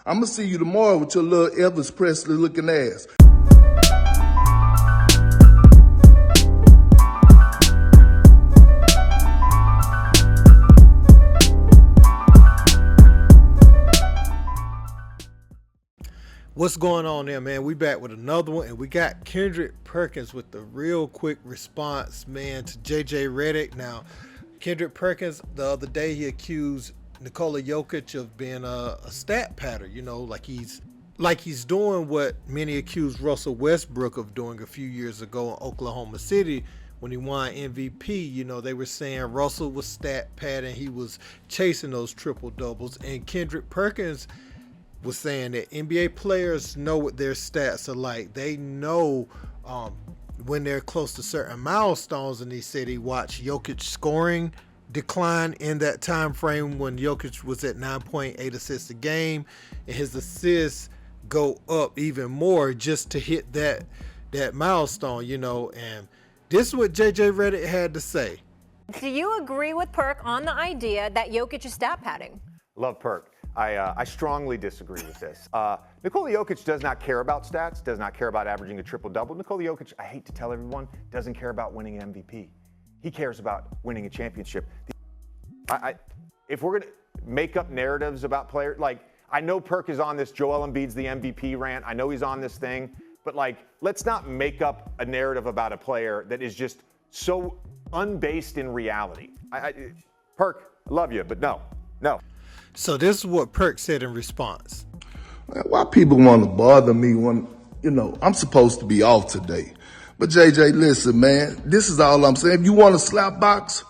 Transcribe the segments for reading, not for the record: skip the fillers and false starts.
I'm going to see you tomorrow with your little Elvis Presley looking ass. What's going on there, man? We back with another one, and we got Kendrick Perkins with the real quick response, man, to JJ Redick. Now, Kendrick Perkins, the other day, he accused Nikola Jokic of being a stat patter, like he's doing what many accused Russell Westbrook of doing a few years ago in Oklahoma City when he won MVP. They were saying Russell was stat padding, he was chasing those triple doubles, and Kendrick Perkins was saying that NBA players know what their stats are like. They know when they're close to certain milestones, and he said he watched Jokic scoring decline in that time frame when Jokic was at 9.8 assists a game, and his assists go up even more just to hit that milestone, and this is what JJ Redick had to say. Do you agree with Perk on the idea that Jokic is stat padding? Love Perk. I strongly disagree with this. Nikola Jokic does not care about stats, does not care about averaging a triple-double. Nikola Jokic, I hate to tell everyone, doesn't care about winning an MVP. He cares about winning a championship. If we're going to make up narratives about players, I know Perk is on this Joel Embiid's the MVP rant. I know he's on this thing. But, let's not make up a narrative about a player that is just so unbased in reality. Perk, I love you, but no. So this is what Perk said in response. Why people want to bother me when, I'm supposed to be off today. But JJ, listen, man, this is all I'm saying. If you want to slap box,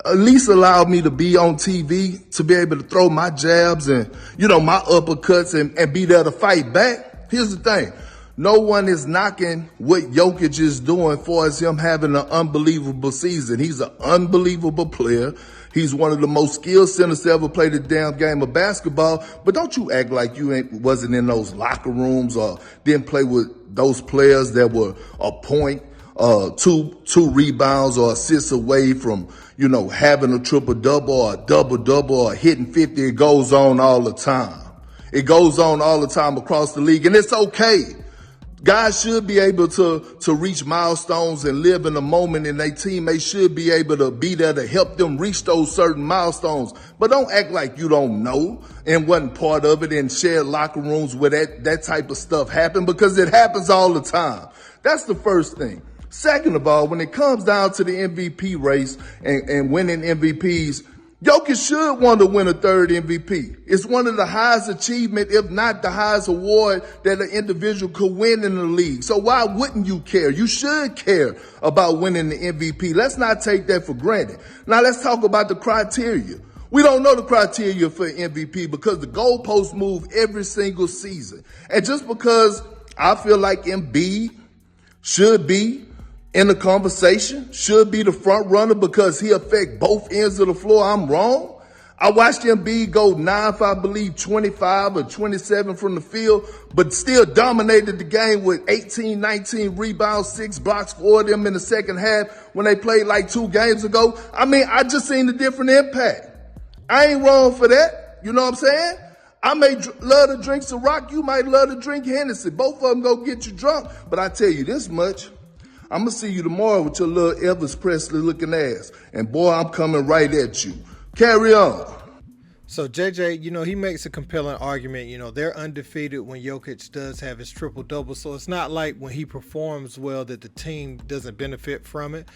at least allow me to be on TV, to be able to throw my jabs and, my uppercuts and be there to fight back. Here's the thing. No one is knocking what Jokic is doing for us, him having an unbelievable season. He's an unbelievable player. He's one of the most skilled centers to ever play the damn game of basketball. But don't you act like you wasn't in those locker rooms or didn't play with those players that were a point, two rebounds or assists away from, having a triple-double or a double-double or hitting 50. It goes on all the time. It goes on all the time across the league, and it's okay. Guys should be able to reach milestones and live in the moment, and their teammates should be able to be there to help them reach those certain milestones. But don't act like you don't know and wasn't part of it and shared locker rooms where that type of stuff happened, because it happens all the time. That's the first thing. Second of all, when it comes down to the MVP race and winning MVPs, Jokic should want to win a third MVP. It's one of the highest achievement, if not the highest award that an individual could win in the league. So why wouldn't you care? You should care about winning the MVP. Let's not take that for granted. Now let's talk about the criteria. We don't know the criteria for MVP because the goalposts move every single season. And just because I feel like Embiid should be in the conversation, should be the front runner because he affect both ends of the floor, I'm wrong. I watched Embiid go 9 for, I believe, 25 or 27 from the field, but still dominated the game with 18, 19 rebounds, 6 blocks for them in the second half when they played 2 games ago. I just seen the different impact. I ain't wrong for that. You know what I'm saying? I may love to drink Ciroc. You might love to drink Hennessy. Both of them go get you drunk. But I tell you this much. I'm going to see you tomorrow with your little Elvis Presley looking ass. And boy, I'm coming right at you. Carry on. So JJ, he makes a compelling argument. They're undefeated when Jokic does have his triple-double. So it's not like when he performs well that the team doesn't benefit from it.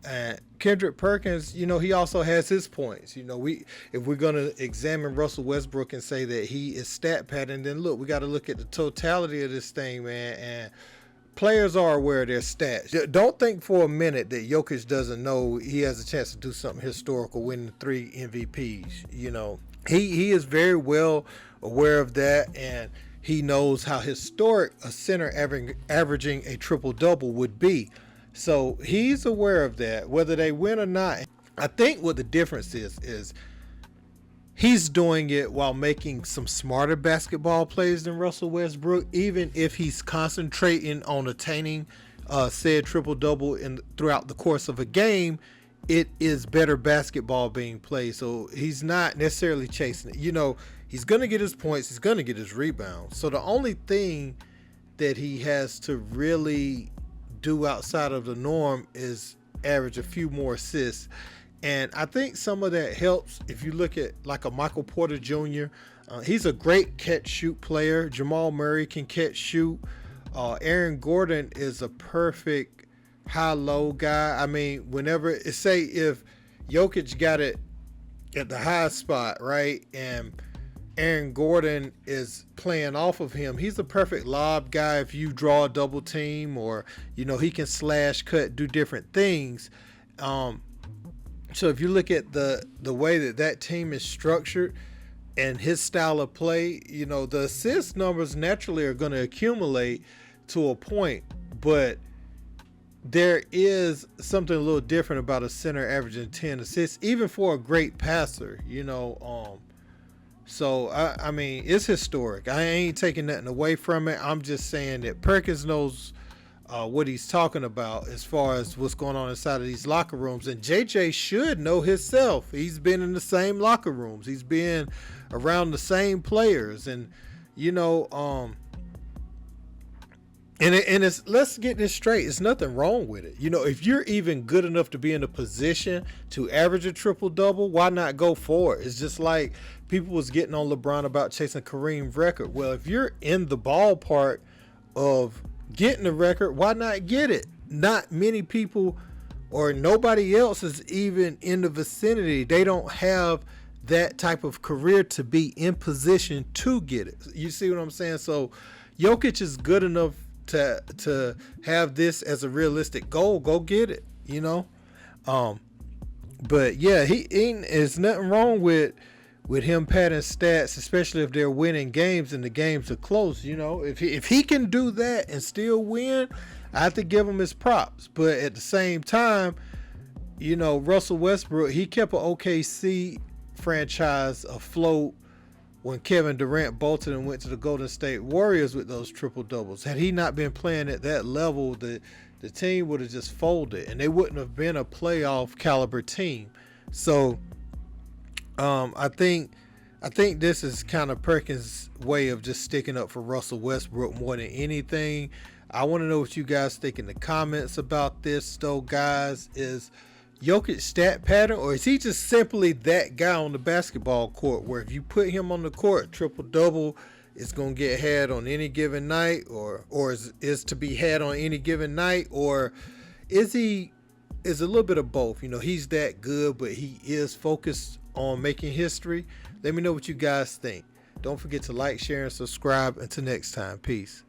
And Kendrick Perkins, he also has his points. If we're going to examine Russell Westbrook and say that he is stat padding, then look, we got to look at the totality of this thing, man. And players are aware of their stats. Don't think for a minute that Jokic doesn't know he has a chance to do something historical, winning 3 MVPs. He is very well aware of that, and he knows how historic a center averaging a triple-double would be. So he's aware of that, whether they win or not. I think what the difference is he's doing it while making some smarter basketball plays than Russell Westbrook, even if he's concentrating on attaining said triple-double throughout the course of a game. It is better basketball being played, so he's not necessarily chasing it. He's going to get his points. He's going to get his rebounds. So the only thing that he has to really do outside of the norm is average a few more assists. And I think some of that helps if you look at like a Michael Porter Jr. He's a great catch-shoot player. Jamal Murray can catch-shoot. Aaron Gordon is a perfect high-low guy. I mean, whenever, say if Jokic got it at the high spot, right, and Aaron Gordon is playing off of him, he's a perfect lob guy if you draw a double team, or, you know, he can slash, cut, do different things. So if you look at the way that team is structured and his style of play, you know, the assist numbers naturally are going to accumulate to a point, but there is something a little different about a center averaging 10 assists, even for a great passer, you know. So, I mean, it's historic. I ain't taking nothing away from it. I'm just saying that Perkins knows what he's talking about as far as what's going on inside of these locker rooms. And JJ should know himself. He's been in the same locker rooms. He's been around the same players. And, you know, and it's, let's get this straight. It's nothing wrong with it. You know, if you're even good enough to be in a position to average a triple-double, why not go for it? It's just like people was getting on LeBron about chasing Kareem's record. Well, if you're in the ballpark of getting the record, why not get it? Not many people or nobody else is even in the vicinity. They don't have that type of career to be in position to get it. You see what I'm saying? So Jokic is good enough to have this as a realistic goal. Go get it, you know. But yeah, there's nothing wrong with him padding stats, especially if they're winning games and the games are close. You know, if he can do that and still win, I have to give him his props. But at the same time, you know, Russell Westbrook, he kept an OKC franchise afloat when Kevin Durant bolted and went to the Golden State Warriors with those triple doubles. Had he not been playing at that level, the team would have just folded and they wouldn't have been a playoff caliber team. So I think this is kind of Perkins' way of just sticking up for Russell Westbrook more than anything. I want to know what you guys think in the comments about this, though, guys. Is Jokic stat pattern, or is he just simply that guy on the basketball court where if you put him on the court, triple double is going to get had on any given night, or is to be had on any given night, or is a little bit of both? You know, he's that good, but he is focused on making history. Let me know what you guys think. Don't forget to like, share, and subscribe. Until next time, peace.